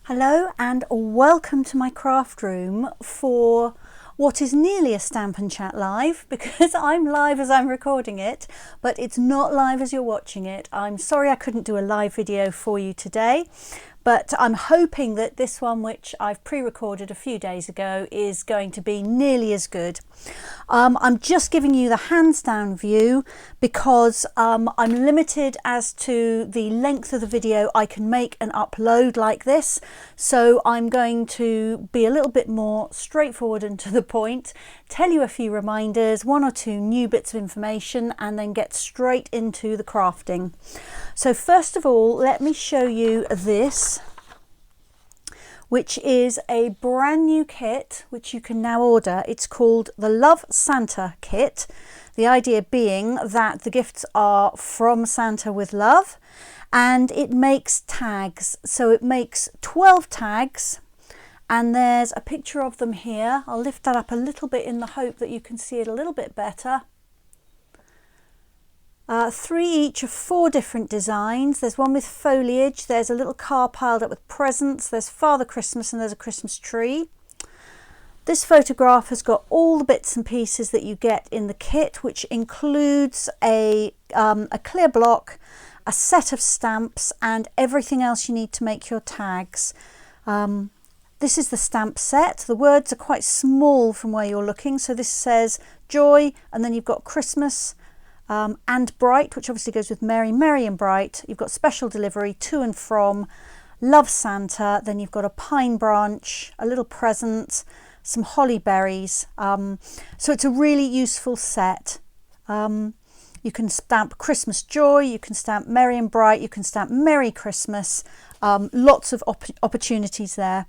Hello and welcome to my craft room for what is nearly a Stamp and Chat live, because I'm live as I'm recording it, but it's not live as you're watching it. I'm sorry I couldn't do a live video for you today, but I'm hoping that this one, which I've pre-recorded a few days ago, is going to be nearly as good. I'm just giving you the hands down view because I'm limited as to the length of the video I can make and upload like this. So I'm going to be a little bit more straightforward and to the point, tell you a few reminders, one or two new bits of information, and then get straight into the crafting. So first of all, let me show you this, which is a brand new kit which you can now order. It's called the Love Santa kit. The idea being that the gifts are from Santa with love, and it makes tags. So it makes 12 tags, and there's a picture of them here. I'll lift that up a little bit in the hope that you can see it a little bit better. 3 each of 4 different designs. There's one with foliage, there's a little car piled up with presents, there's Father Christmas, and there's a Christmas tree. This photograph has got all the bits and pieces that you get in the kit, which includes a clear block, a set of stamps, and everything else you need to make your tags. This is the stamp set. The words are quite small from where you're looking, so this says joy, and then you've got Christmas, and bright, which obviously goes with merry, merry and bright. You've got special delivery, to and from, love Santa, then you've got a pine branch, a little present, some holly berries. So it's a really useful set. You can stamp Christmas joy, you can stamp merry and bright, you can stamp Merry Christmas. Lots of opportunities there.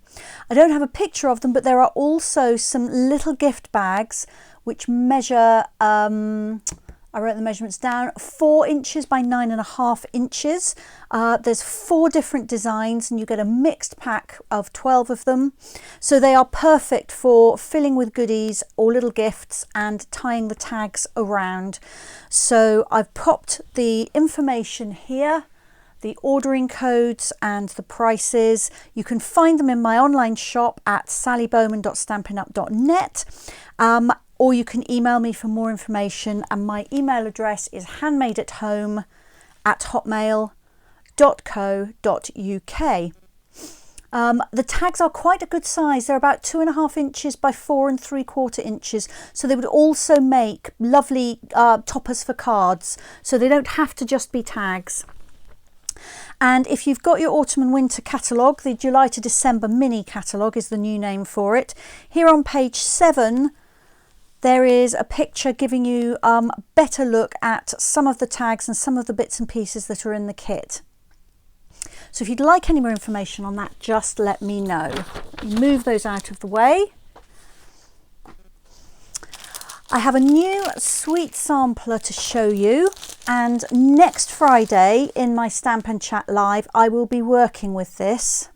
I don't have a picture of them, but there are also some little gift bags which measure, I wrote the measurements down, 4 inches by 9.5 inches. There's 4 different designs, and you get a mixed pack of 12 of them. So they are perfect for filling with goodies or little gifts and tying the tags around. So I've popped the information here, the ordering codes and the prices. You can find them in my online shop at sallybowman.stampinup.net. Or you can email me for more information, and my email address is handmadeathome@hotmail.co.uk. The tags are quite a good size. They're about 2.5 inches by 4 3/4 inches. So they would also make lovely toppers for cards. So they don't have to just be tags. And if you've got your autumn and winter catalogue, the July to December mini catalogue is the new name for it. Here on page 7, there is a picture giving you a better look at some of the tags and some of the bits and pieces that are in the kit. So if you'd like any more information on that, just let me know. Move those out of the way. I have a new sweet sampler to show you, and next Friday in my Stamp and Chat live I will be working with this.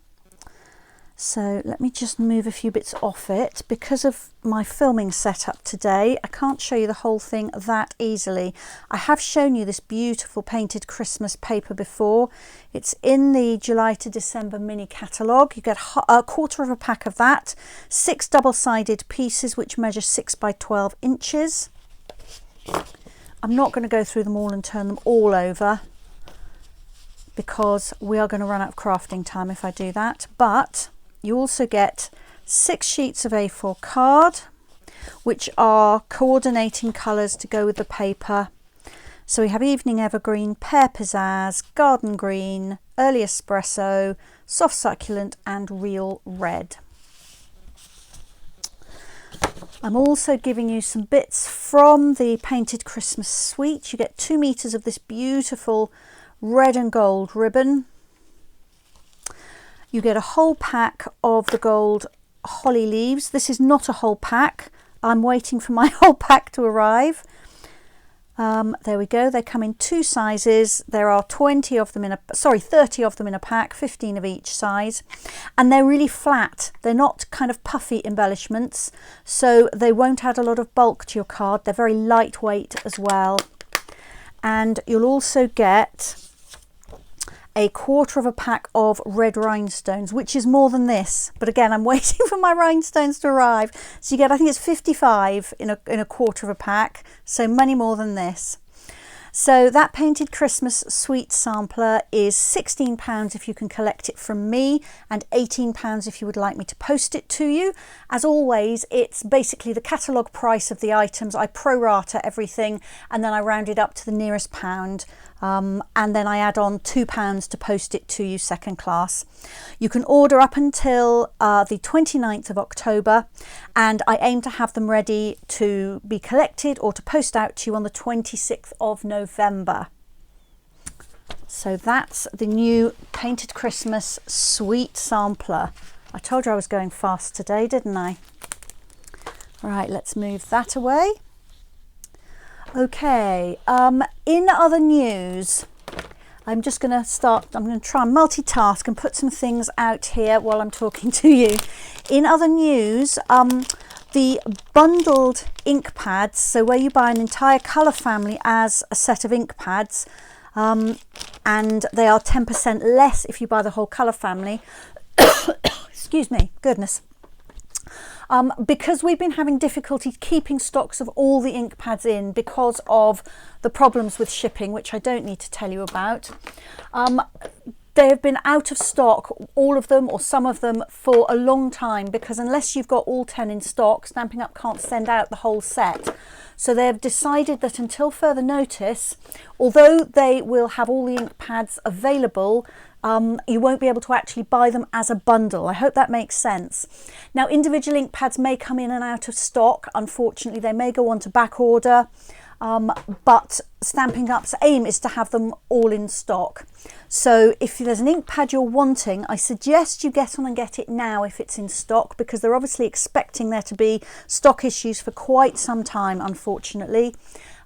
So let me just move a few bits off it. Because of my filming setup today, I can't show you the whole thing that easily. I have shown you this beautiful painted Christmas paper before. It's in the July to December mini catalogue. You get a quarter of a pack of that, 6 double-sided pieces which measure 6 by 12 inches. I'm not going to go through them all and turn them all over, because we are going to run out of crafting time if I do that. But you also get 6 sheets of A4 card, which are coordinating colours to go with the paper. So we have Evening Evergreen, Pear Pizzazz, Garden Green, Early Espresso, Soft Succulent, and Real Red. I'm also giving you some bits from the Painted Christmas Suite. You get 2 meters of this beautiful red and gold ribbon. You get a whole pack of the gold holly leaves. This is not a whole pack. I'm waiting for my whole pack to arrive. There we go. They come in 2 sizes. There are 30 of them in a pack, 15 of each size. And they're really flat. They're not kind of puffy embellishments, so they won't add a lot of bulk to your card. They're very lightweight as well. And you'll also get a quarter of a pack of red rhinestones, which is more than this. But again, I'm waiting for my rhinestones to arrive. So you get, I think it's 55 in a quarter of a pack, so many more than this. So that Painted Christmas sweet sampler is £16 if you can collect it from me, and £18 if you would like me to post it to you. As always, it's basically the catalogue price of the items. I prorata everything and then I round it up to the nearest pound. And then I add on £2 to post it to you second class. You can order up until the 29th of October, and I aim to have them ready to be collected or to post out to you on the 26th of November. So that's the new Painted Christmas sweet sampler. I told you I was going fast today, didn't I? Right, let's move that away. Okay, in other news, I'm just going to try and multitask and put some things out here while I'm talking to you. In other news, the bundled ink pads, so where you buy an entire colour family as a set of ink pads, and they are 10% less if you buy the whole colour family. Excuse me, goodness. Because we've been having difficulty keeping stocks of all the ink pads in because of the problems with shipping, which I don't need to tell you about. They have been out of stock, all of them or some of them, for a long time, because unless you've got all 10 in stock, Stampin' Up! Can't send out the whole set. So they have decided that until further notice, although they will have all the ink pads available, you won't be able to actually buy them as a bundle. I hope that makes sense. Now, individual ink pads may come in and out of stock. Unfortunately, they may go on to back order, but Stampin' Up's aim is to have them all in stock. So if there's an ink pad you're wanting, I suggest you get on and get it now if it's in stock, because they're obviously expecting there to be stock issues for quite some time, unfortunately.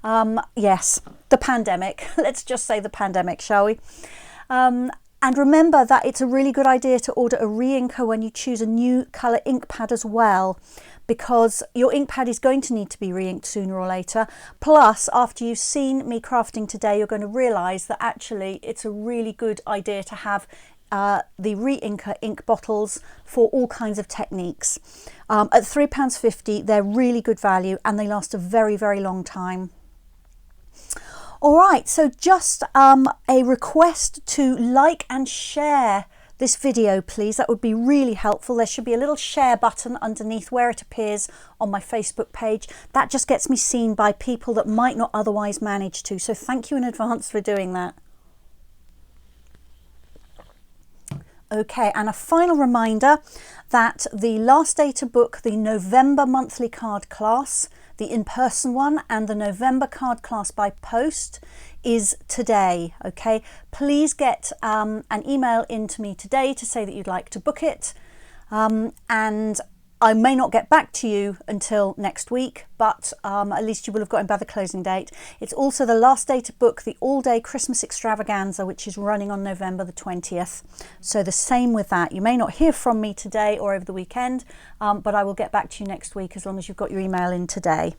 Yes, the pandemic. Let's just say the pandemic, shall we? And remember that it's a really good idea to order a re-inker when you choose a new colour ink pad as well, because your ink pad is going to need to be re-inked sooner or later. Plus, after you've seen me crafting today, you're going to realise that actually it's a really good idea to have the re-inker ink bottles for all kinds of techniques. At £3.50, they're really good value and they last a very, very long time. All right, so just a request to like and share this video, please. That would be really helpful. There should be a little share button underneath where it appears on my Facebook page. That just gets me seen by people that might not otherwise manage to. So thank you in advance for doing that. Okay, and a final reminder that the last day to book the November monthly card class, the in-person one, and the November card class by post is today. Okay, please get an email into me today to say that you'd like to book it, and I may not get back to you until next week, but at least you will have gotten by the closing date. It's also the last day to book the all-day Christmas extravaganza, which is running on November the 20th. So the same with that. You may not hear from me today or over the weekend, but I will get back to you next week as long as you've got your email in today.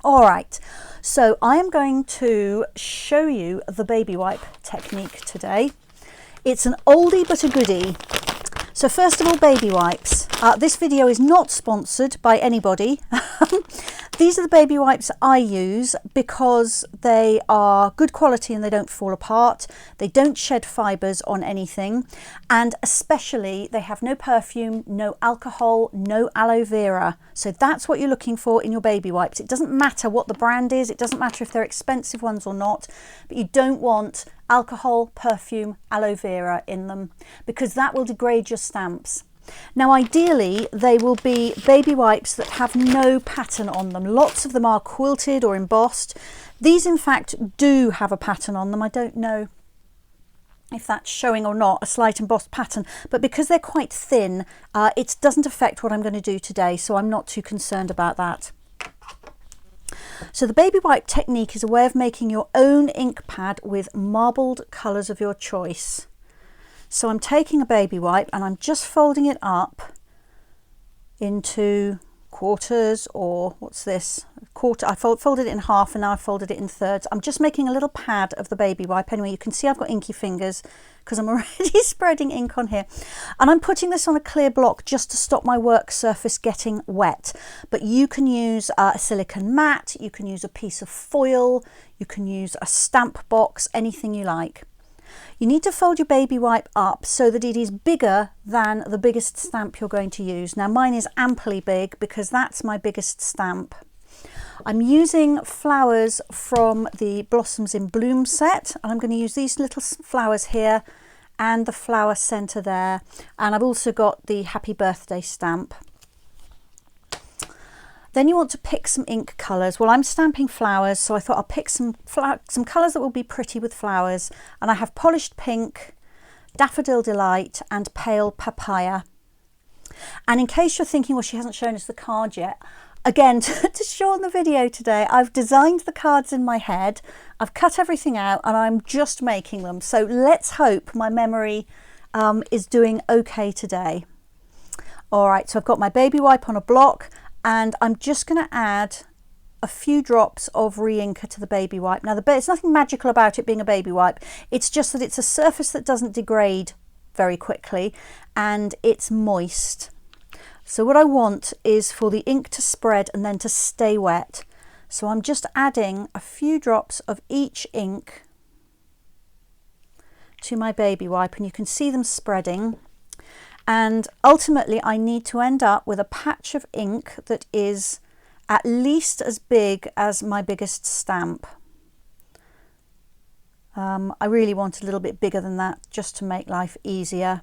All right, so I am going to show you the baby wipe technique today. It's an oldie but a goodie. So first of all, baby wipes. This video is not sponsored by anybody. These are the baby wipes I use because they are good quality and they don't fall apart. They don't shed fibres on anything. And especially they have no perfume, no alcohol, no aloe vera. So that's what you're looking for in your baby wipes. It doesn't matter what the brand is. It doesn't matter if they're expensive ones or not. But you don't want alcohol, perfume, aloe vera in them, because that will degrade your stamps. Now ideally they will be baby wipes that have no pattern on them. Lots of them are quilted or embossed. These in fact do have a pattern on them. I don't know if that's showing or not, a slight embossed pattern, but because they're quite thin, it doesn't affect what I'm going to do today, so I'm not too concerned about that. So the baby wipe technique is a way of making your own ink pad with marbled colours of your choice. So I'm taking a baby wipe and I'm just folding it up into quarters, or what's this, quarter. I folded it in half and now I folded it in thirds. I'm just making a little pad of the baby wipe. Anyway, you can see I've got inky fingers because I'm already spreading ink on here, and I'm putting this on a clear block just to stop my work surface getting wet. But you can use a silicone mat, you can use a piece of foil, you can use a stamp box, anything you like. You need to fold your baby wipe up so that it is bigger than the biggest stamp you're going to use. Now mine is amply big because that's my biggest stamp. I'm using flowers from the Blossoms in Bloom set, and I'm going to use these little flowers here and the flower centre there, and I've also got the happy birthday stamp. Then you want to pick some ink colours. Well, I'm stamping flowers, so I thought I'll pick some colours that will be pretty with flowers, and I have Polished Pink, Daffodil Delight and Pale Papaya. And in case you're thinking, well, she hasn't shown us the card yet, again, to shorten the video today, I've designed the cards in my head, I've cut everything out, and I'm just making them. So let's hope my memory is doing okay today. All right, so I've got my baby wipe on a block, and I'm just going to add a few drops of re-inker to the baby wipe. Now, there's nothing magical about it being a baby wipe. It's just that it's a surface that doesn't degrade very quickly, and it's moist. So what I want is for the ink to spread and then to stay wet. So I'm just adding a few drops of each ink to my baby wipe, and you can see them spreading. And ultimately I need to end up with a patch of ink that is at least as big as my biggest stamp. I really want a little bit bigger than that just to make life easier.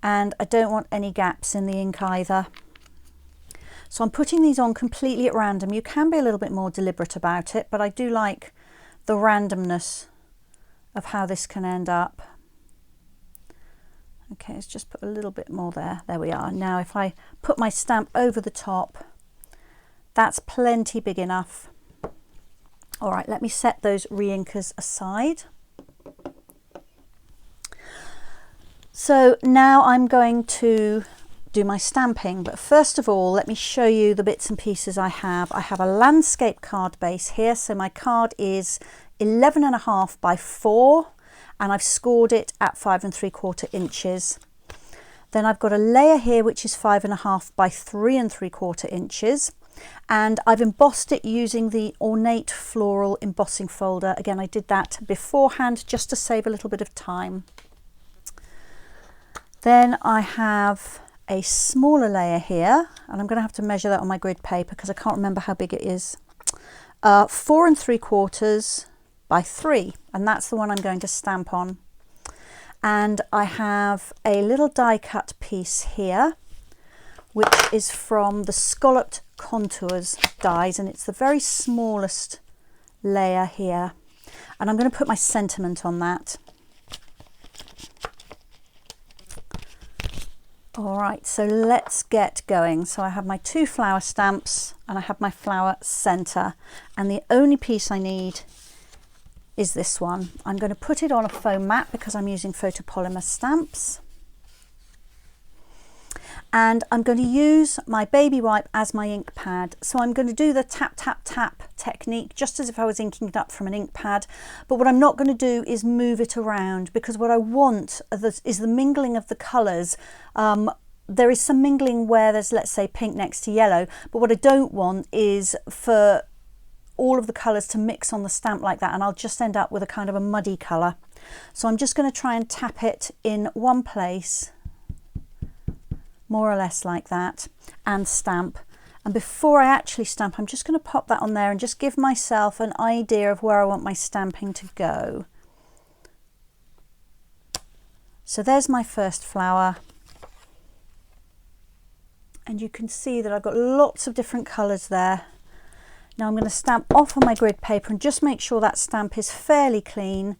And I don't want any gaps in the ink either. So I'm putting these on completely at random. You can be a little bit more deliberate about it, but I do like the randomness of how this can end up. Okay, let's just put a little bit more there. There we are. Now if I put my stamp over the top, that's plenty big enough. All right, let me set those re-inkers aside. So now I'm going to do my stamping, but first of all, let me show you the bits and pieces I have. I have a landscape card base here. So my card is 11.5 by 4. And I've scored it at 5 3/4 inches. Then I've got a layer here which is 5.5 by 3 3/4 inches, and I've embossed it using the Ornate Floral embossing folder. Again, I did that beforehand just to save a little bit of time. Then I have a smaller layer here, and I'm going to have to measure that on my grid paper because I can't remember how big it is. 4 3/4 by 3, and that's the one I'm going to stamp on. And I have a little die cut piece here which is from the Scalloped Contours dies, and it's the very smallest layer here, and I'm going to put my sentiment on that. All right, so let's get going. So I have my 2 flower stamps and I have my flower center, and the only piece I need is this one. I'm going to put it on a foam mat because I'm using photopolymer stamps, and I'm going to use my baby wipe as my ink pad. So I'm going to do the tap tap tap technique just as if I was inking it up from an ink pad, but what I'm not going to do is move it around, because what I want is the mingling of the colours. There is some mingling where there's, let's say, pink next to yellow, but what I don't want is for all of the colours to mix on the stamp like that, and I'll just end up with a kind of a muddy colour. So I'm just going to try and tap it in one place, more or less like that, and stamp. And before I actually stamp, I'm just going to pop that on there and just give myself an idea of where I want my stamping to go. So there's my first flower, and you can see that I've got lots of different colours there. Now I'm going to stamp off on my grid paper and just make sure that stamp is fairly clean,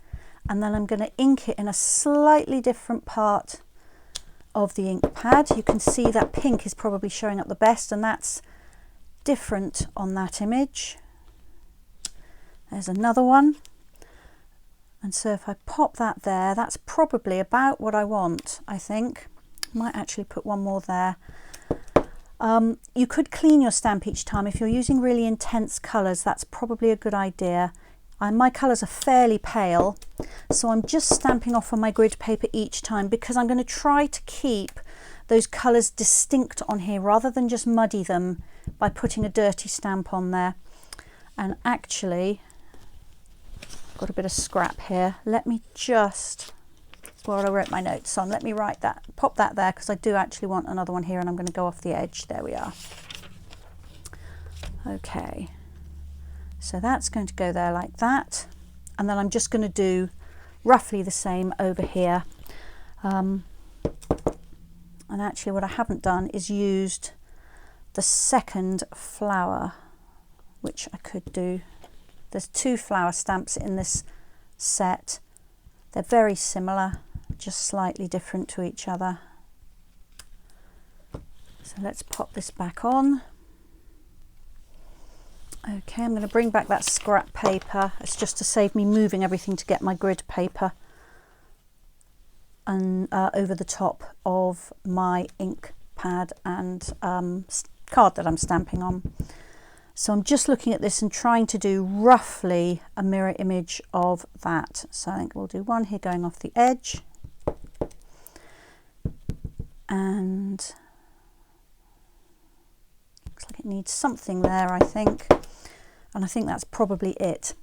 and then I'm going to ink it in a slightly different part of the ink pad. You can see that pink is probably showing up the best, and that's different on that image. There's another one, and so if I pop that there, that's probably about what I want, I think. Might actually put one more there. You could clean your stamp each time. If you're using really intense colours, that's probably a good idea. My colours are fairly pale, so I'm just stamping off on my grid paper each time because I'm going to try to keep those colours distinct on here rather than just muddy them by putting a dirty stamp on there. And actually, I've got a bit of scrap here. Let me just, that's where I wrote my notes on. Let me write that, pop that there, because I do actually want another one here, and I'm going to go off the edge. There we are. Okay. So that's going to go there like that, and then I'm just going to do roughly the same over here. And actually what I haven't done is used the second flower, which I could do. There's 2 flower stamps in this set. They're very similar, just slightly different to each other. So let's pop this back on. Okay, I'm going to bring back that scrap paper. It's just to save me moving everything to get my grid paper and over the top of my ink pad and card that I'm stamping on. So I'm just looking at this and trying to do roughly a mirror image of that. So I think we'll do one here going off the edge, and looks like it needs something there, I think. And I think that's probably it.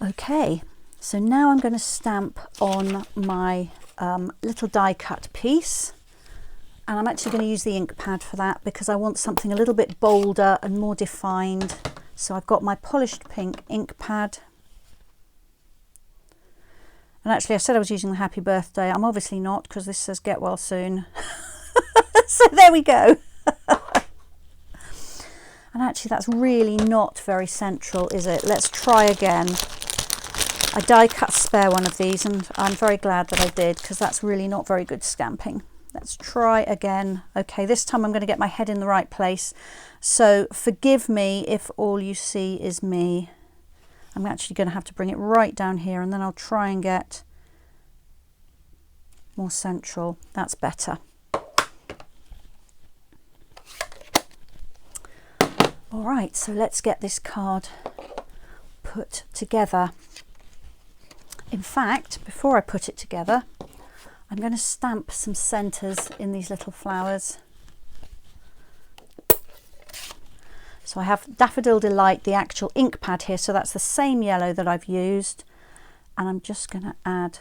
Okay, so now I'm going to stamp on my little die cut piece, and I'm actually going to use the ink pad for that because I want something a little bit bolder and more defined. So I've got my polished pink ink pad, and actually I said I was using the happy birthday. I'm obviously not, because this says get well soon. So there we go. And actually that's really not very central, is it? Let's try again. I die cut a spare one of these, and I'm very glad that I did, because that's really not very good stamping. Let's try again. Okay, this time I'm going to get my head in the right place. So forgive me if all you see is me. I'm actually going to have to bring it right down here, and then I'll try and get more central. That's better. All right, so let's get this card put together. In fact, before I put it together, I'm going to stamp some centres in these little flowers. So I have Daffodil Delight, the actual ink pad here, so that's the same yellow that I've used. And I'm just going to add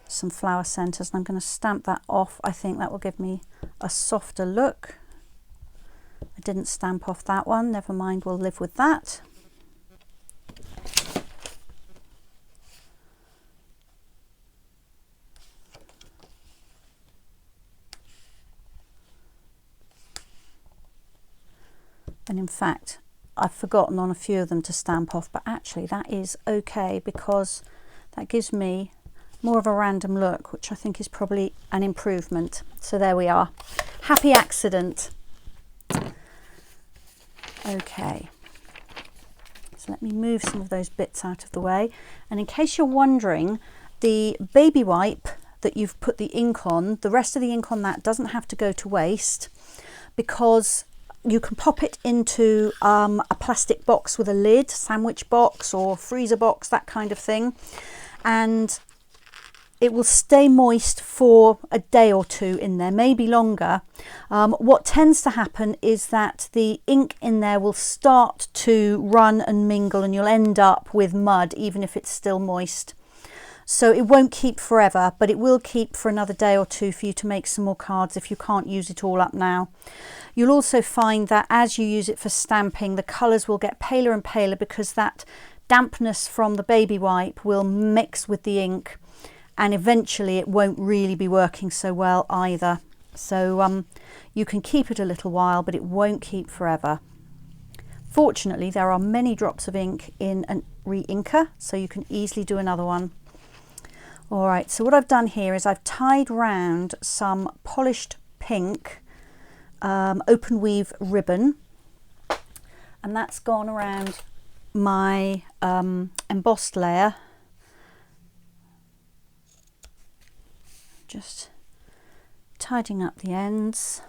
some flower centres, and I'm going to stamp that off. I think that will give me a softer look. I didn't stamp off that one, never mind, we'll live with that. And in fact, I've forgotten on a few of them to stamp off, but actually that is okay, because that gives me more of a random look, which I think is probably an improvement. So there we are. Happy accident. Okay, so let me move some of those bits out of the way. And in case you're wondering, the baby wipe that you've put the ink on, the rest of the ink on that doesn't have to go to waste, because you can pop it into a plastic box with a lid, sandwich box or freezer box, that kind of thing, and it will stay moist for a day or two in there, maybe longer. What tends to happen is that the ink in there will start to run and mingle, and you'll end up with mud even if it's still moist. So it won't keep forever, but it will keep for another day or two for you to make some more cards if you can't use it all up now. You'll also find that as you use it for stamping, the colours will get paler and paler, because that dampness from the baby wipe will mix with the ink, and eventually it won't really be working so well either. So you can keep it a little while, but it won't keep forever. Fortunately, there are many drops of ink in a re-inker, so you can easily do another one. All right, so what I've done here is I've tied round some polished pink open weave ribbon, and that's gone around my embossed layer. Just tidying up the ends.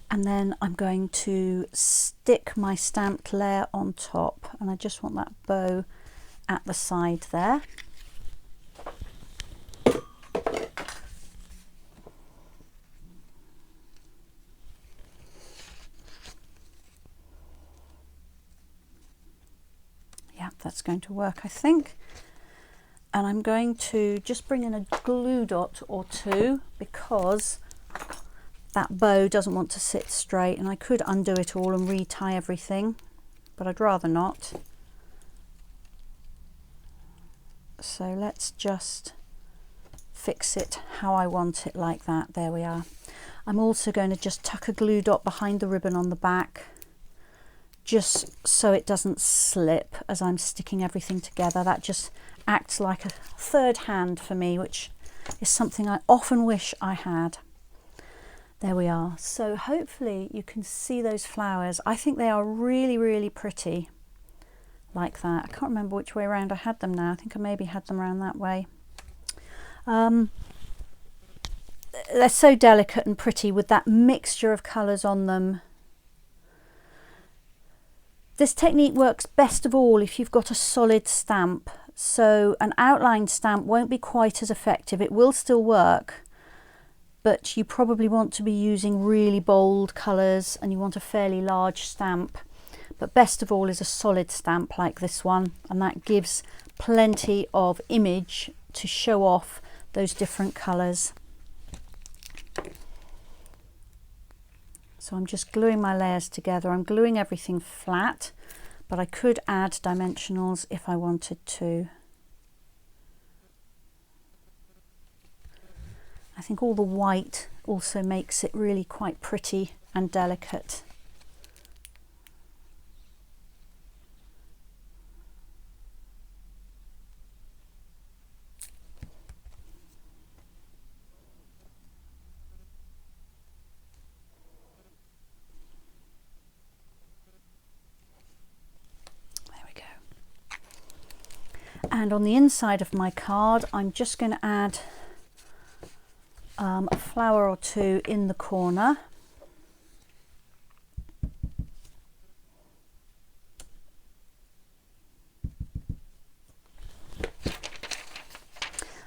And then I'm going to stick my stamped layer on top, and I just want that bow at the side there. Yeah, that's going to work, I think. And I'm going to just bring in a glue dot or two because that bow doesn't want to sit straight, and I could undo it all and retie everything, but I'd rather not. So let's just fix it how I want it, like that. There we are. I'm also going to just tuck a glue dot behind the ribbon on the back, just so it doesn't slip as I'm sticking everything together. That just acts like a third hand for me, which is something I often wish I had. There we are. So hopefully you can see those flowers. I think they are really, really pretty like that. I can't remember which way around I had them now. I think I maybe had them around that way. They're so delicate and pretty with that mixture of colours on them. This technique works best of all if you've got a solid stamp. So an outline stamp won't be quite as effective. It will still work, but you probably want to be using really bold colours and you want a fairly large stamp. But best of all is a solid stamp like this one, and that gives plenty of image to show off those different colours. So I'm just gluing my layers together. I'm gluing everything flat, but I could add dimensionals if I wanted to. I think all the white also makes it really quite pretty and delicate. There we go. And on the inside of my card, I'm just going to add a flower or two in the corner.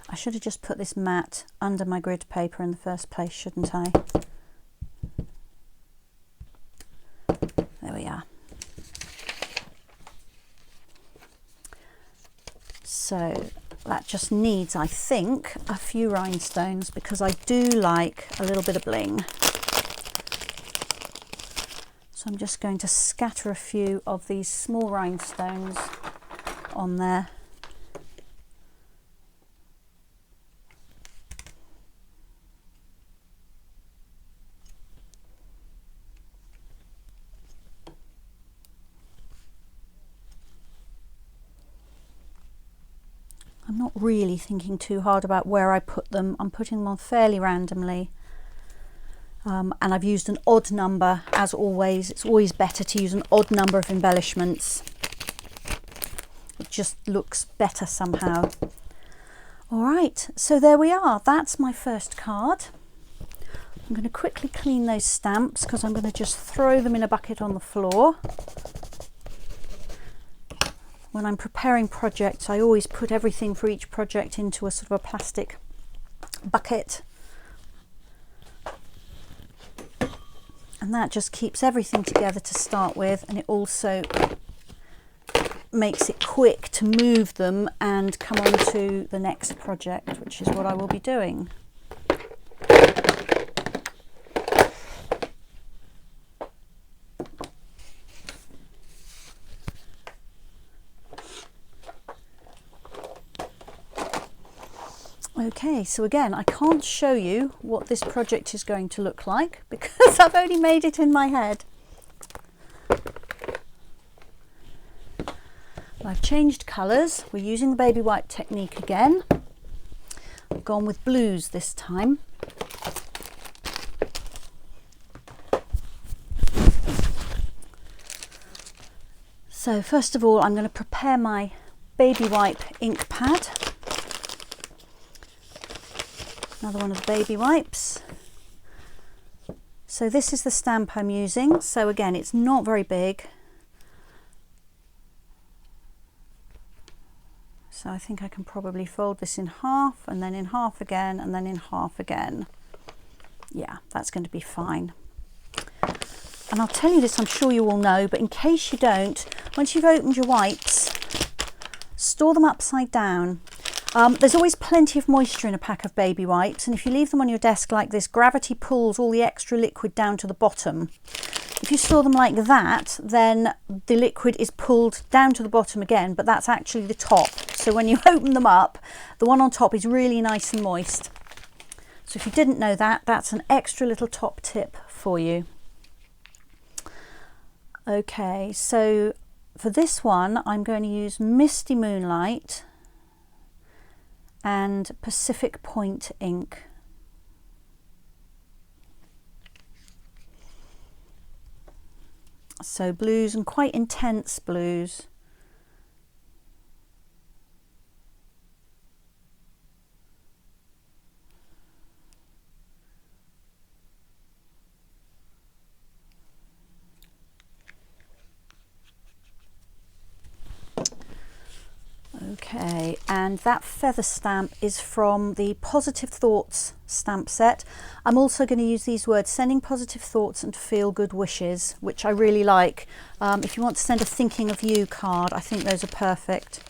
I should have just put this mat under my grid paper in the first place, shouldn't I? There we are. So that just needs, I think, a few rhinestones because I do like a little bit of bling. So I'm just going to scatter a few of these small rhinestones on there. I'm not really thinking too hard about where I put them. I'm putting them on fairly randomly. And I've used an odd number, as always. It's always better to use an odd number of embellishments. It just looks better somehow. All right, so there we are. That's my first card. I'm going to quickly clean those stamps because I'm going to just throw them in a bucket on the floor. When I'm preparing projects, I always put everything for each project into a sort of a plastic bucket. And that just keeps everything together to start with, and it also makes it quick to move them and come on to the next project, which is what I will be doing. Okay, so again, I can't show you what this project is going to look like because I've only made it in my head. I've changed colours. We're using the baby white technique again. I've gone with blues this time. So first of all, I'm going to prepare my baby wipe ink pad. Another one of the baby wipes. So this is the stamp I'm using. So again, it's not very big. So I think I can probably fold this in half and then in half again and then in half again. Yeah, that's going to be fine. And I'll tell you this, I'm sure you all know, but in case you don't, once you've opened your wipes, store them upside down. There's always plenty of moisture in a pack of baby wipes, and if you leave them on your desk like this, gravity pulls all the extra liquid down to the bottom. If you store them like that, then the liquid is pulled down to the bottom again, but that's actually the top. So when you open them up, the one on top is really nice and moist. So if you didn't know that, that's an extra little top tip for you. Okay, so for this one, I'm going to use Misty Moonlight and Pacific Point ink. So blues, and quite intense blues. Okay, and that feather stamp is from the Positive Thoughts stamp set. I'm also going to use these words, sending positive thoughts and feel good wishes, which I really like. If you want to send a thinking of you card, I think those are perfect.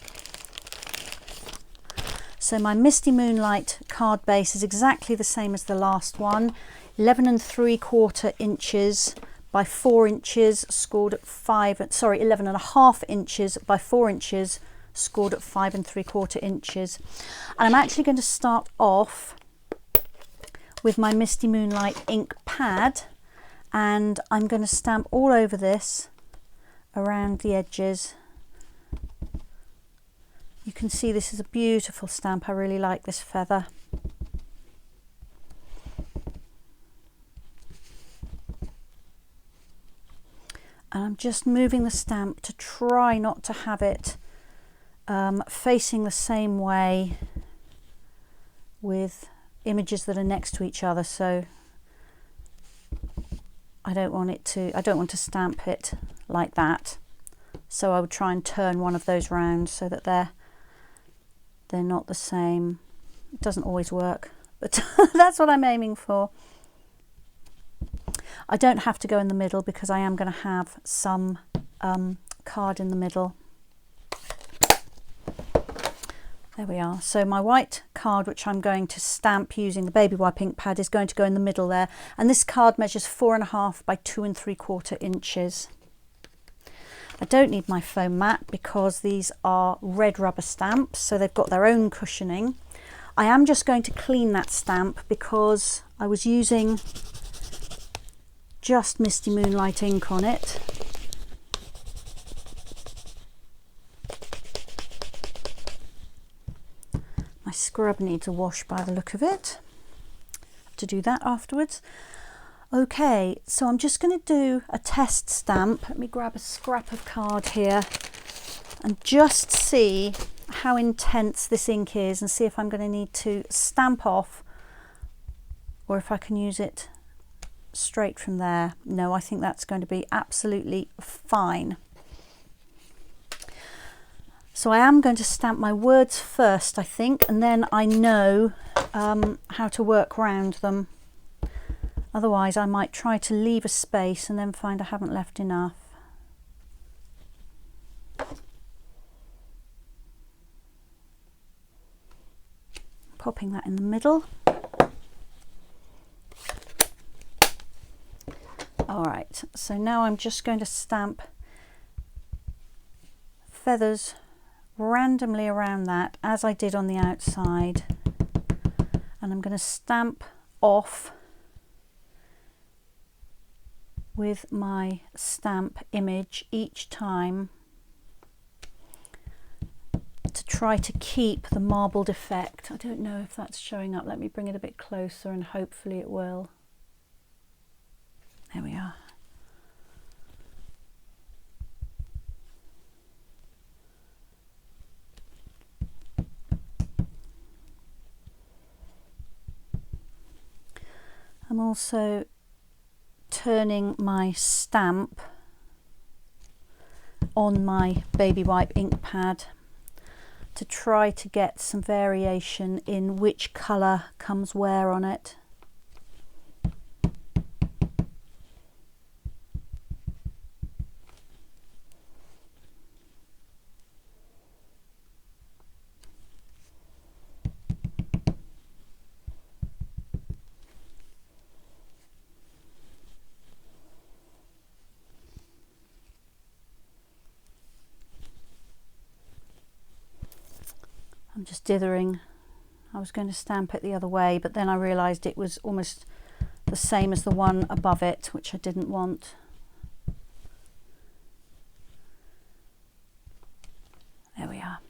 So my Misty Moonlight card base is exactly the same as the last one, 11 3/4 inches by 4 inches, scored at 11 1/2 inches by 4 inches, scored at 5 3/4 inches. And I'm actually going to start off with my Misty Moonlight ink pad, and I'm going to stamp all over this around the edges. You can see this is a beautiful stamp. I really like this feather. And I'm just moving the stamp to try not to have it facing the same way with images that are next to each other, so I don't want to stamp it like that. So I would try and turn one of those round so that they're not the same. It doesn't always work, but that's what I'm aiming for. I don't have to go in the middle because I am going to have some card in the middle. There we are. So my white card, which I'm going to stamp using the baby wipe ink pad, is going to go in the middle there. And this card measures 4.5 by 2 3/4 inches. I don't need my foam mat because these are red rubber stamps, so they've got their own cushioning. I am just going to clean that stamp because I was using just Misty Moonlight ink on it. My scrub needs a wash by the look of it. Have to do that afterwards. Okay, so I'm just going to do a test stamp. Let me grab a scrap of card here and just see how intense this ink is and see if I'm going to need to stamp off or if I can use it straight from there. No, I think that's going to be absolutely fine. So I am going to stamp my words first, I think, and then I know how to work around them. Otherwise I might try to leave a space and then find I haven't left enough. Popping that in the middle. All right, so now I'm just going to stamp feathers randomly around that as I did on the outside, and I'm going to stamp off with my stamp image each time to try to keep the marbled effect. I don't know if that's showing up. Let me bring it a bit closer and hopefully it will. There we are. I'm also turning my stamp on my baby wipe ink pad to try to get some variation in which colour comes where on it. I'm just dithering. I was going to stamp it the other way, but then I realised it was almost the same as the one above it, which I didn't want. There we are.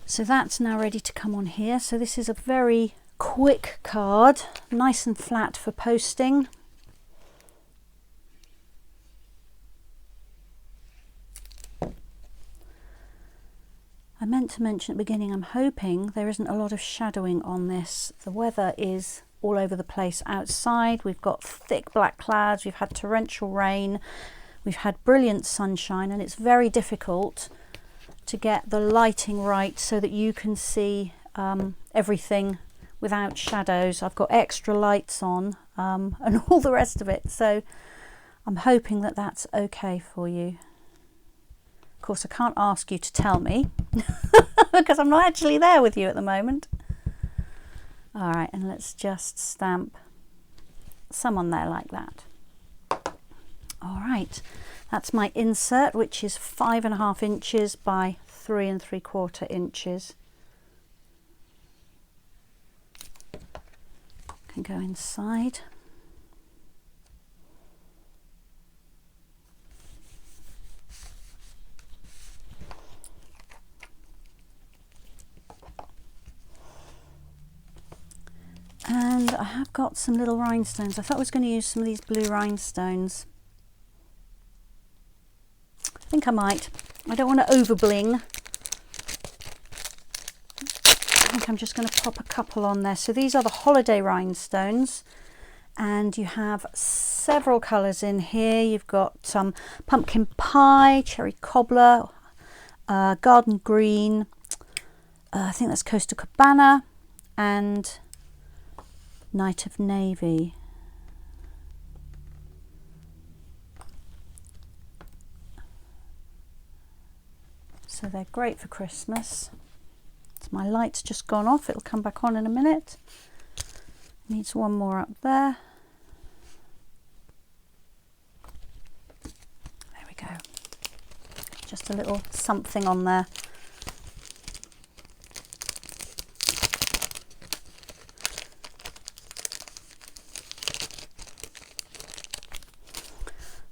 So that's now ready to come on here. So this is a very quick card, nice and flat for posting. I meant to mention at the beginning, I'm hoping there isn't a lot of shadowing on this. The weather is all over the place outside. We've got thick black clouds, we've had torrential rain, we've had brilliant sunshine, and it's very difficult to get the lighting right so that you can see everything without shadows. I've got extra lights on and all the rest of it, so I'm hoping that that's okay for you. Of course, I can't ask you to tell me because I'm not actually there with you at the moment. All right, and let's just stamp some on there like that. All right, that's my insert, which is 5.5 inches by 3 3/4 inches. Can go inside. And I have got some little rhinestones. I thought I was going to use some of these blue rhinestones. I think I might. I don't want to over bling. I think I'm just going to pop a couple on there. So these are the holiday rhinestones, and you have several colours in here. You've got some pumpkin pie, cherry cobbler, garden green, I think that's Coastal Cabana, and Night of Navy. So they're great for Christmas. So my light's just gone off, it'll come back on in a minute. Needs one more up there. There we go. Just a little something on there.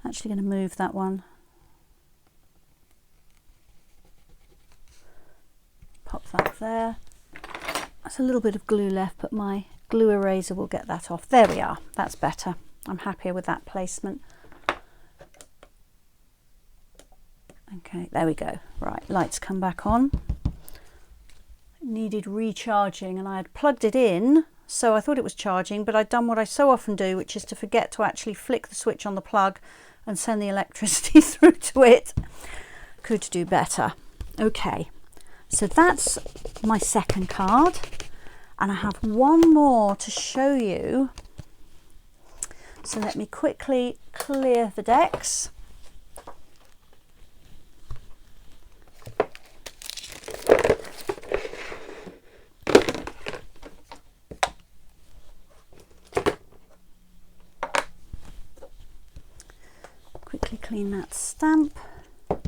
Actually going to move that one. Pop that there. There's a little bit of glue left, but my glue eraser will get that off. There we are. That's better. I'm happier with that placement. Okay, there we go. Right, lights come back on. It needed recharging, and I had plugged it in, so I thought it was charging, but I'd done what I so often do, which is to forget to actually flick the switch on the plug and send the electricity through to it. Could do better. Okay, so that's my second card, and I have one more to show you. So let me quickly clear the decks. Clean that stamp. And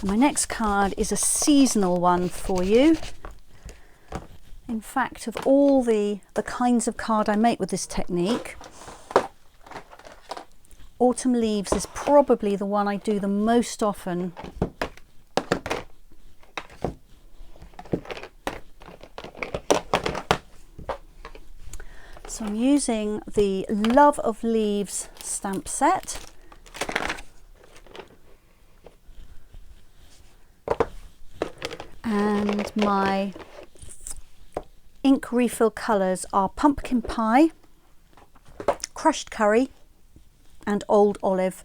my next card is a seasonal one for you. In fact, of all the kinds of card I make with this technique, Autumn Leaves is probably the one I do the most often. So I'm using the Love of Leaves stamp set. And my ink refill colours are Pumpkin Pie, Crushed Curry and Old Olive.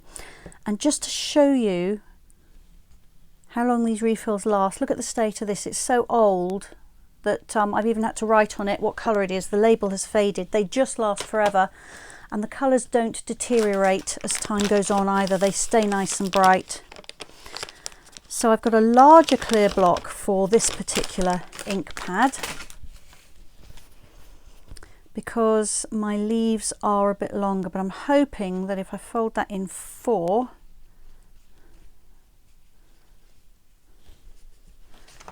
And just to show you how long these refills last, look at the state of this. It's so old that I've even had to write on it what colour it is. The label has faded. They just last forever, and the colours don't deteriorate as time goes on either. They stay nice and bright. So I've got a larger clear block for this particular ink pad because my leaves are a bit longer, but I'm hoping that if I fold that in 4,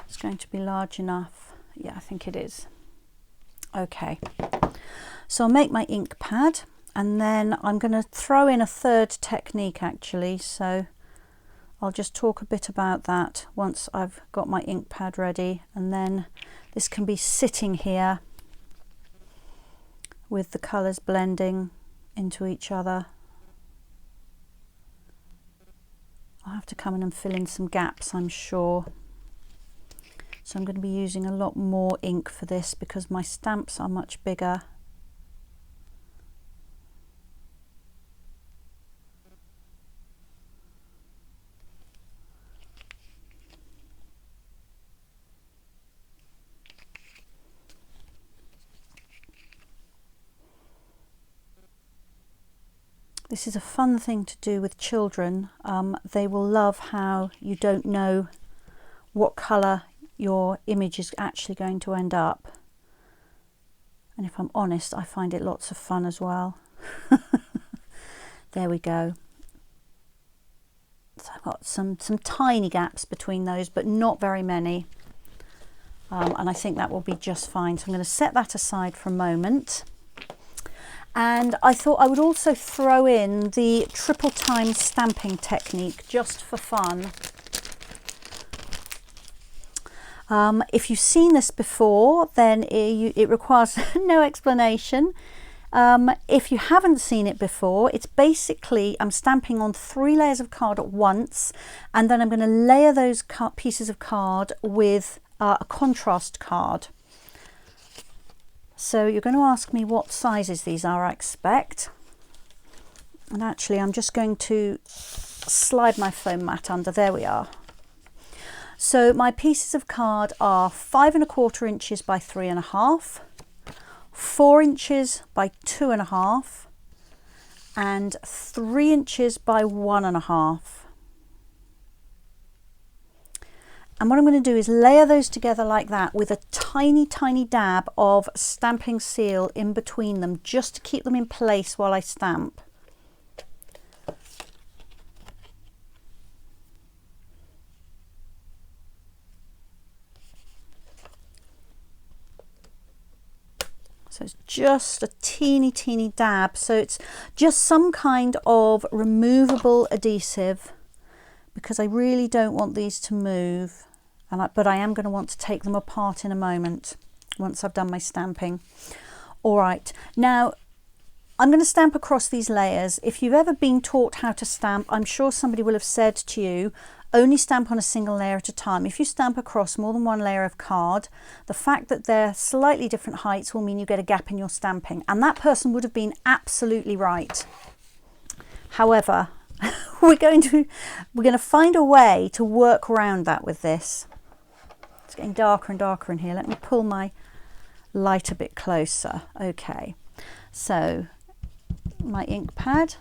it's going to be large enough. Yeah, I think it is. Okay, so I'll make my ink pad, and then I'm going to throw in a third technique actually, so I'll just talk a bit about that once I've got my ink pad ready, and then this can be sitting here with the colours blending into each other. I'll have to come in and fill in some gaps, I'm sure. So I'm going to be using a lot more ink for this because my stamps are much bigger. This is a fun thing to do with children. They will love how you don't know what colour your image is actually going to end up. And if I'm honest, I find it lots of fun as well. There we go. So I've got some tiny gaps between those, but not very many. And I think that will be just fine. So I'm going to set that aside for a moment. And I thought I would also throw in the triple time stamping technique just for fun. If you've seen this before, then it requires no explanation. If you haven't seen it before, it's basically I'm stamping on 3 layers of card at once, and then I'm going to layer those pieces of card with a contrast card. So you're going to ask me what sizes these are, I expect. And actually I'm just going to slide my foam mat under. There we are. So my pieces of card are 5 1/4 inches by 3 1/2, 4 inches by 2 1/2, and 3 inches by 1 1/2. And what I'm going to do is layer those together like that with a tiny, tiny dab of stamping seal in between them, just to keep them in place while I stamp. So it's just a teeny, teeny dab. So it's just some kind of removable adhesive, because I really don't want these to move. But I am going to want to take them apart in a moment once I've done my stamping. All right, now I'm going to stamp across these layers. If you've ever been taught how to stamp, I'm sure somebody will have said to you, only stamp on a single layer at a time. If you stamp across more than 1 layer of card, the fact that they're slightly different heights will mean you get a gap in your stamping. And that person would have been absolutely right. However, we're going to find a way to work around that with this. It's getting darker and darker in here. Let me pull my light a bit closer. Okay, so my ink pad.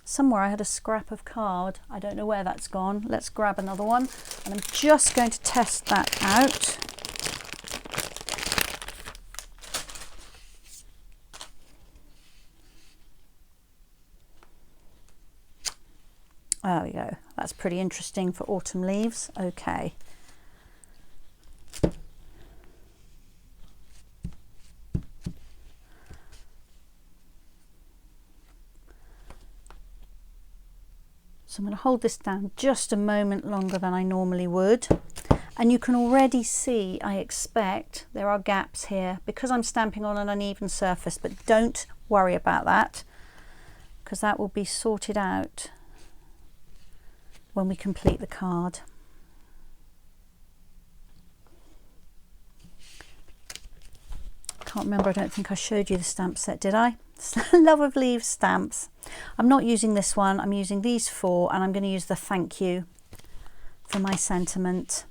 Somewhere I had a scrap of card. I don't know where that's gone. Let's grab another one. And I'm just going to test that out. There we go. That's pretty interesting for autumn leaves. Okay. So I'm going to hold this down just a moment longer than I normally would. And you can already see, I expect, there are gaps here because I'm stamping on an uneven surface, but don't worry about that because that will be sorted out when we complete the card. can't remember, I don't think I showed you the stamp set, did I? Love of Leaves stamps. I'm not using this one, I'm using these 4, and I'm going to use the thank you for my sentiment.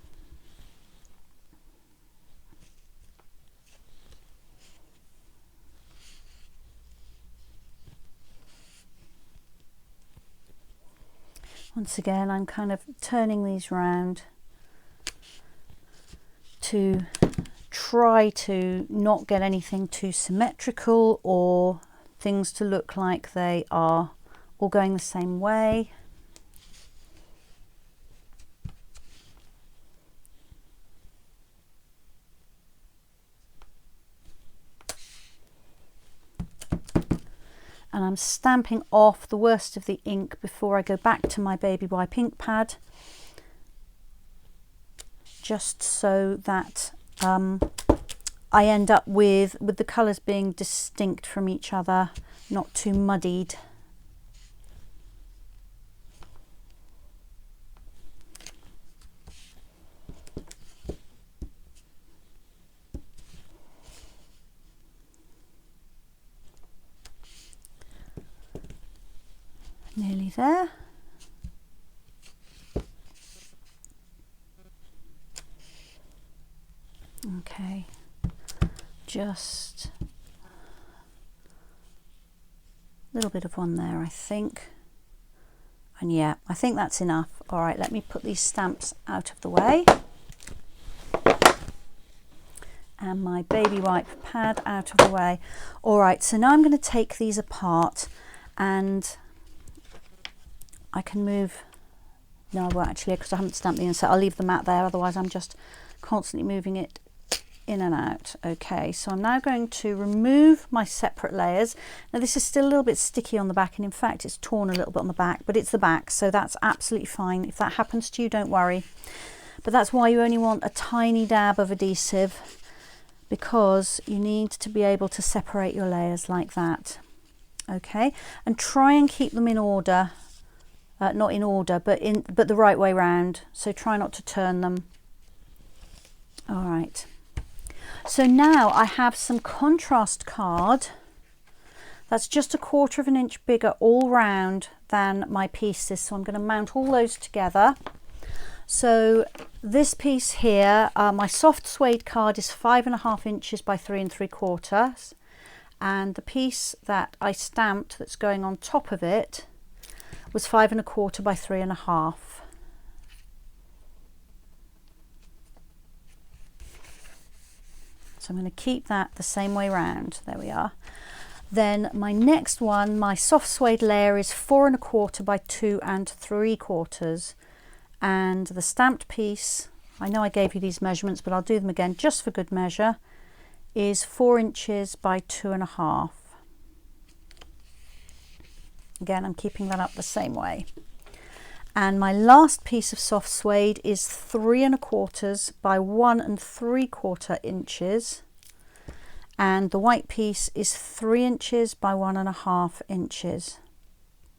Once again, I'm kind of turning these round to try to not get anything too symmetrical or things to look like they are all going the same way. And I'm stamping off the worst of the ink before I go back to my baby wipe ink pad, just so that I end up with the colours being distinct from each other, not too muddied. Nearly there. Okay, just a little bit of one there, I think. And yeah, I think that's enough. All right, let me put these stamps out of the way. And my baby wipe pad out of the way. All right, so now I'm going to take these apart, and I can move, no, well actually, because I haven't stamped the inside, I'll leave the mat there, otherwise I'm just constantly moving it in and out. Okay, so I'm now going to remove my separate layers. Now this is still a little bit sticky on the back, and in fact it's torn a little bit on the back, but it's the back, so that's absolutely fine. If that happens to you, don't worry. But that's why you only want a tiny dab of adhesive, because you need to be able to separate your layers like that. Okay, and try and keep them in order. Not in order, but the right way round. So try not to turn them. All right. So now I have some contrast card that's just 1/4 of an inch bigger all round than my pieces. So I'm going to mount all those together. So this piece here, my soft suede card is 5.5 inches by 3 3/4, and the piece that I stamped that's going on top of it was 5 1/4 by 3 1/2. So I'm going to keep that the same way round. There we are. Then my next one, my soft suede layer, is 4 1/4 by 2 3/4, and the stamped piece, I know I gave you these measurements, but I'll do them again just for good measure, is 4 inches by 2 1/2. Again, I'm keeping that up the same way. And my last piece of soft suede is 3 1/4 by 1 3/4 inches. And the white piece is 3 inches by 1 1/2 inches.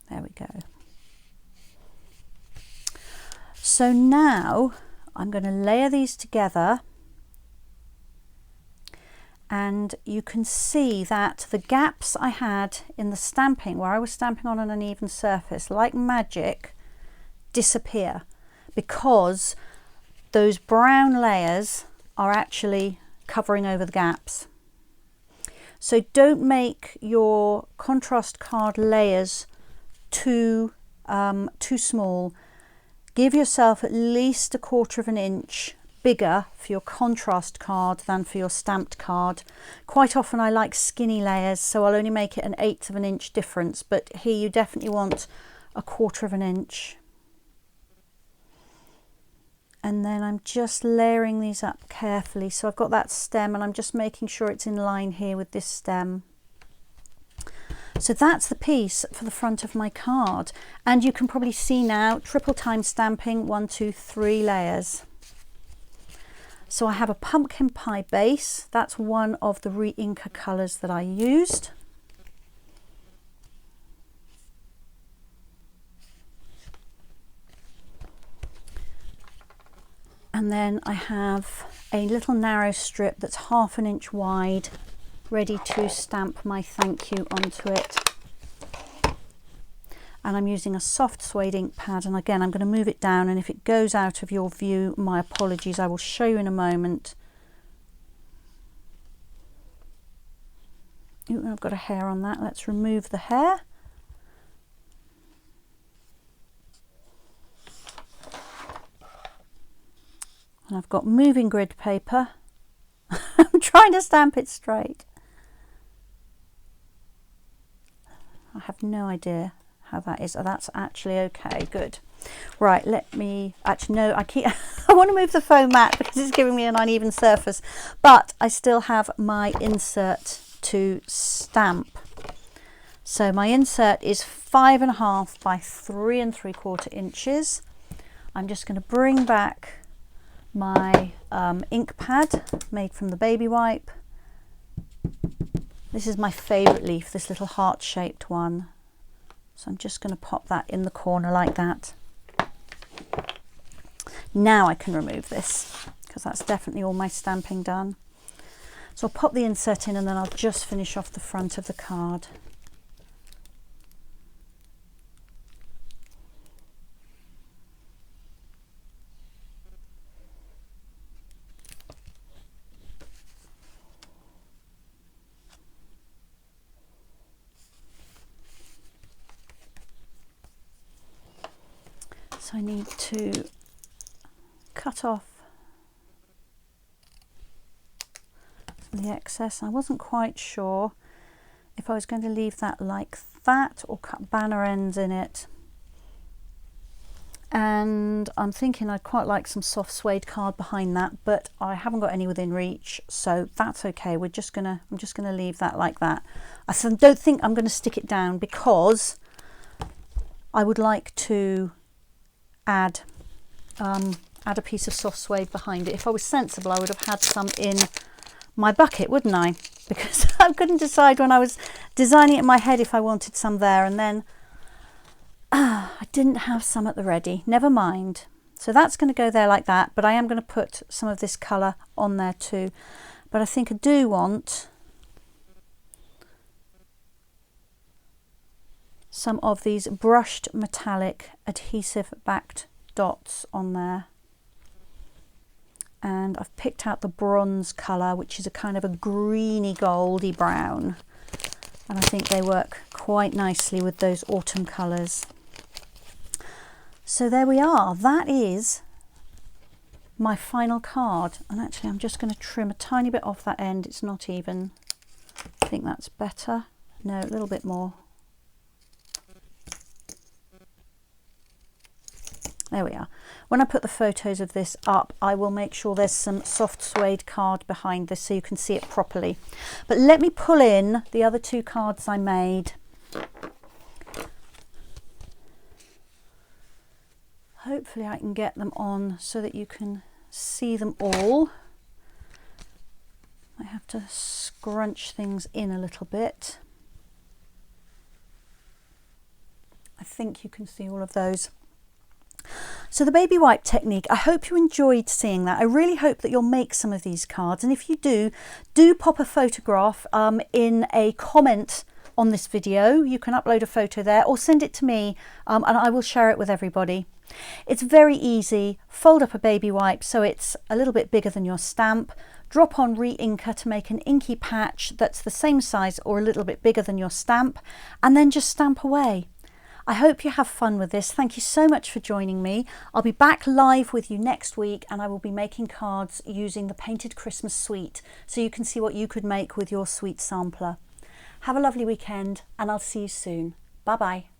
There we go. So now I'm going to layer these together. And you can see that the gaps I had in the stamping, where I was stamping on an uneven surface, like magic, disappear, because those brown layers are actually covering over the gaps. So don't make your contrast card layers too small. Give yourself at least 1/4 of an inch bigger for your contrast card than for your stamped card. Quite often I like skinny layers, so I'll only make it 1/8 of an inch difference, but here you definitely want 1/4 of an inch. And then I'm just layering these up carefully. So I've got that stem, and I'm just making sure it's in line here with this stem. So that's the piece for the front of my card, and you can probably see now triple time stamping, 1 2 3 layers. So I have a pumpkin pie base. That's one of the re-inker colours that I used. And then I have a little narrow strip that's 1/2 inch wide ready to stamp my thank you onto it. And I'm using a soft suede ink pad, and again I'm going to move it down, and if it goes out of your view, my apologies, I will show you in a moment. Ooh, I've got a hair on that. Let's remove the hair. And I've got moving grid paper. I'm trying to stamp it straight. I have no idea how that is. Oh, that's actually okay, good. Right, let me, actually no, I want to move the foam mat because it's giving me an uneven surface, but I still have my insert to stamp. So my insert is 5.5 by 3 3/4 inches. I'm just going to bring back my ink pad made from the baby wipe. This is my favourite leaf, this little heart-shaped one. So I'm just going to pop that in the corner like that. Now I can remove this because that's definitely all my stamping done. So I'll pop the insert in and then I'll just finish off the front of the card. So I need to cut off the excess. I wasn't quite sure if I was going to leave that like that or cut banner ends in it. And I'm thinking I'd quite like some soft suede card behind that, but I haven't got any within reach, so that's okay. I'm just gonna leave that like that. I don't think I'm going to stick it down because I would like to add a piece of soft suede behind it. If I was sensible, I would have had some in my bucket, wouldn't I? Because I couldn't decide when I was designing it in my head if I wanted some there, and then I didn't have some at the ready. Never mind. So that's going to go there like that, but I am going to put some of this colour on there too. But I think I do want some of these brushed metallic adhesive backed dots on there. And I've picked out the bronze colour, which is a kind of a greeny goldy brown, and I think they work quite nicely with those autumn colours. So there we are, that is my final card. And actually I'm just going to trim a tiny bit off that end, it's not even. I think that's better. No, a little bit more. There we are. When I put the photos of this up, I will make sure there's some soft suede card behind this so you can see it properly. But let me pull in the other two cards I made. Hopefully I can get them on so that you can see them all. I have to scrunch things in a little bit. I think you can see all of those. So the baby wipe technique, I hope you enjoyed seeing that. I really hope that you'll make some of these cards, and if you do pop a photograph in a comment on this video. You can upload a photo there or send it to me and I will share it with everybody. It's very easy. Fold up a baby wipe so it's a little bit bigger than your stamp. Drop on re-inker to make an inky patch that's the same size or a little bit bigger than your stamp, and then just stamp away. I hope you have fun with this. Thank you so much for joining me. I'll be back live with you next week, and I will be making cards using the Painted Christmas Suite so you can see what you could make with your sweet sampler. Have a lovely weekend, and I'll see you soon. Bye bye.